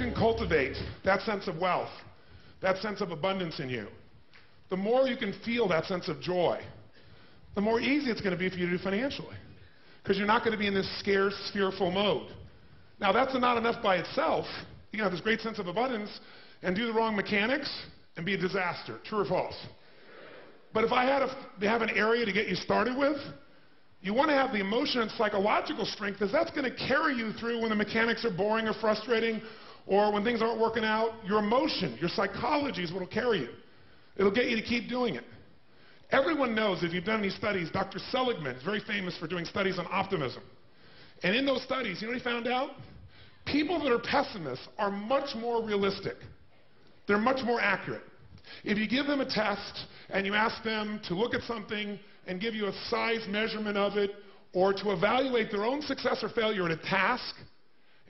can cultivate that sense of wealth, that sense of abundance in you, the more you can feel that sense of joy, the more easy it's going to be for you to do financially. Because you're not going to be in this scarce, fearful mode. Now, that's not enough by itself. You can have this great sense of abundance and do the wrong mechanics and be a disaster. True or false? But if I had to have an area to get you started with, you want to have the emotion and psychological strength, because that's going to carry you through when the mechanics are boring or frustrating, or when things aren't working out. Your emotion, your psychology is what will carry you. It'll get you to keep doing it. Everyone knows, if you've done any studies, Dr. Seligman is very famous for doing studies on optimism. And in those studies, you know what he found out? People that are pessimists are much more realistic. They're much more accurate. If you give them a test and you ask them to look at something and give you a size measurement of it, or to evaluate their own success or failure at a task,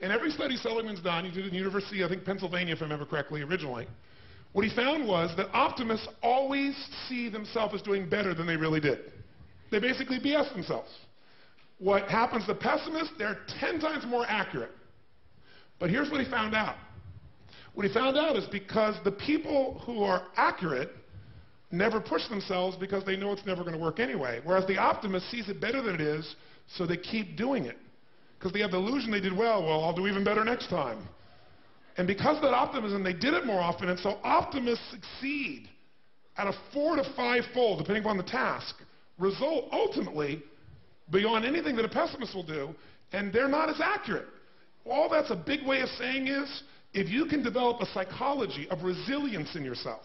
and every study Seligman's done, he did it in the University, I think Pennsylvania if I remember correctly originally, what he found was that optimists always see themselves as doing better than they really did. They basically BS themselves. What happens to pessimists, they're 10 times more accurate. But here's what he found out. What he found out is because the people who are accurate never push themselves because they know it's never going to work anyway. Whereas the optimist sees it better than it is, so they keep doing it. Because they have the illusion they did well, I'll do even better next time. And because of that optimism, they did it more often, and so optimists succeed at a 4 to 5-fold, depending upon the task, result ultimately beyond anything that a pessimist will do, and they're not as accurate. All that's a big way of saying is, if you can develop a psychology of resilience in yourself,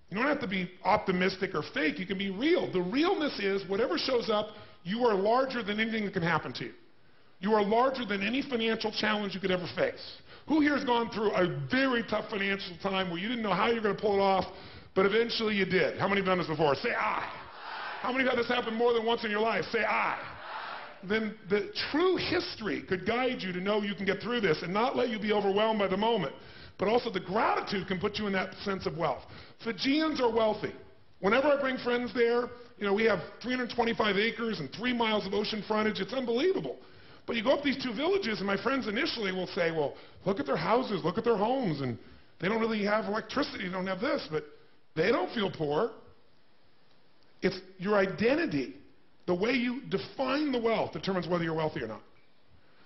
you don't have to be optimistic or fake, you can be real. The realness is, whatever shows up, you are larger than anything that can happen to you. You are larger than any financial challenge you could ever face. Who here has gone through a very tough financial time where you didn't know how you were going to pull it off, but eventually you did? How many have done this before? Say I. How many have had this happen more than once in your life? Say I. Then the true history could guide you to know you can get through this and not let you be overwhelmed by the moment. But also the gratitude can put you in that sense of wealth. Fijians are wealthy. Whenever I bring friends there, we have 325 acres and 3 miles of ocean frontage. It's unbelievable. But you go up these 2 villages, and my friends initially will say, well, look at their houses, look at their homes, and they don't really have electricity, they don't have this, but they don't feel poor. It's your identity. The way you define the wealth determines whether you're wealthy or not.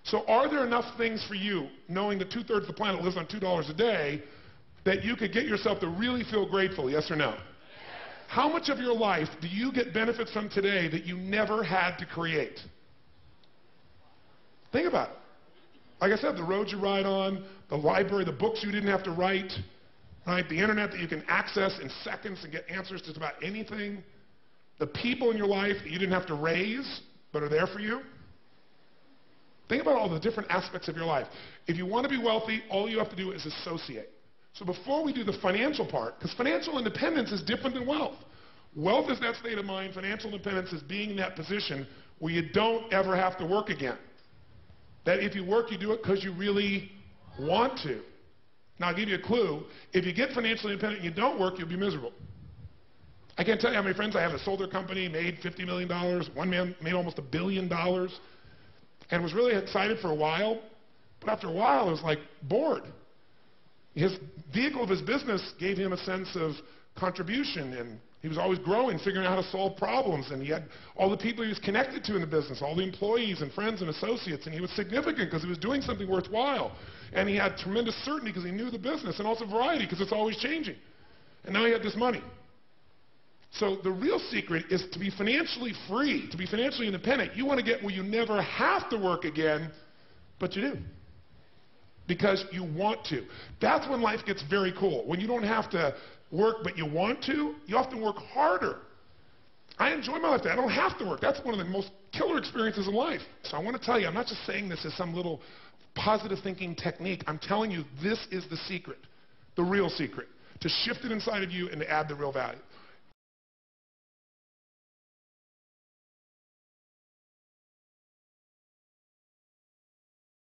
So are there enough things for you, knowing that 2/3 of the planet lives on $2 a day, that you could get yourself to really feel grateful, yes or no? Yes. How much of your life do you get benefits from today that you never had to create? Think about it. Like I said, the roads you ride on, the library, the books you didn't have to write, right? The internet that you can access in seconds and get answers to just about anything. The people in your life that you didn't have to raise, but are there for you. Think about all the different aspects of your life. If you want to be wealthy, all you have to do is associate. So before we do the financial part, because financial independence is different than wealth. Wealth is that state of mind. Financial independence is being in that position where you don't ever have to work again. That if you work, you do it because you really want to. Now, I'll give you a clue. If you get financially independent and you don't work, you'll be miserable. I can't tell you how many friends I have that sold their company, made $50 million. One man made almost $1 billion and was really excited for a while. But after a while, it was like bored. His vehicle of his business gave him a sense of contribution, and he was always growing, figuring out how to solve problems, and he had all the people he was connected to in the business, all the employees and friends and associates, and he was significant because he was doing something worthwhile, and he had tremendous certainty because he knew the business, and also variety because it's always changing. And now he had this money. So the real secret is to be financially free, to be financially independent. You want to get where you never have to work again, but you do. Because you want to. That's when life gets very cool. When you don't have to work, but you want to, you often work harder. I enjoy my life. I don't have to work. That's one of the most killer experiences in life. So I want to tell you, I'm not just saying this as some little positive thinking technique. I'm telling you, this is the secret, the real secret, to shift it inside of you and to add the real value.